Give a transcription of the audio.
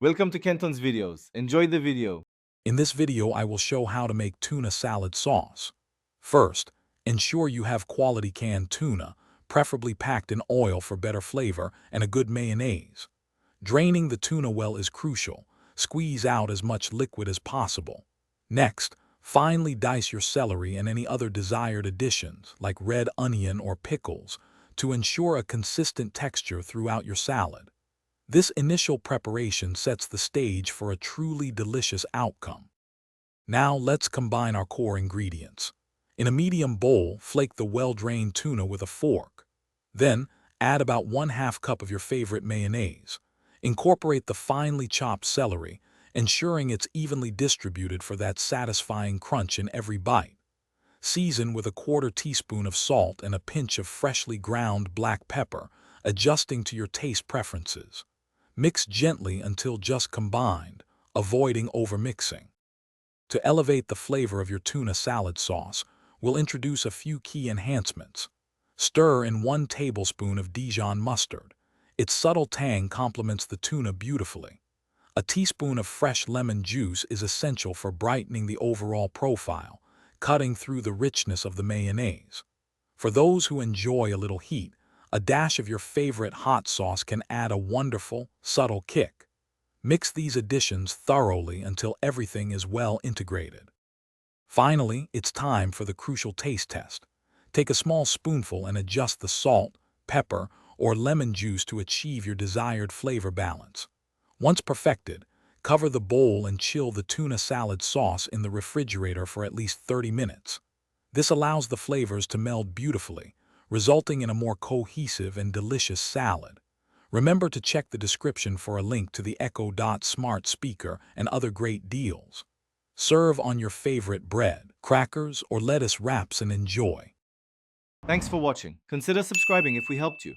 Welcome to Kenton's videos. Enjoy the video. In this video, I will show how to make tuna salad sauce. First, ensure you have quality canned tuna, preferably packed in oil for better flavor and a good mayonnaise. Draining the tuna well is crucial. Squeeze out as much liquid as possible. Next, finely dice your celery and any other desired additions, like red onion or pickles, to ensure a consistent texture throughout your salad. This initial preparation sets the stage for a truly delicious outcome. Now let's combine our core ingredients. In a medium bowl, flake the well-drained tuna with a fork. Then, add about 1/2 cup of your favorite mayonnaise. Incorporate the finely chopped celery, ensuring it's evenly distributed for that satisfying crunch in every bite. Season with a 1/4 teaspoon of salt and a pinch of freshly ground black pepper, adjusting to your taste preferences. Mix gently until just combined, avoiding overmixing. To elevate the flavor of your tuna salad sauce, we'll introduce a few key enhancements. Stir in 1 tablespoon of Dijon mustard. Its subtle tang complements the tuna beautifully. A teaspoon of fresh lemon juice is essential for brightening the overall profile, cutting through the richness of the mayonnaise. For those who enjoy a little heat, a dash of your favorite hot sauce can add a wonderful, subtle kick. Mix these additions thoroughly until everything is well integrated. Finally, it's time for the crucial taste test. Take a small spoonful and adjust the salt, pepper, or lemon juice to achieve your desired flavor balance. Once perfected, cover the bowl and chill the tuna salad sauce in the refrigerator for at least 30 minutes. This allows the flavors to meld beautifully, resulting in a more cohesive and delicious salad. Remember to check the description for a link to the Echo Dot smart speaker and other great deals. Serve on your favorite bread, crackers, or lettuce wraps and enjoy. Thanks for watching. Consider subscribing if we helped you.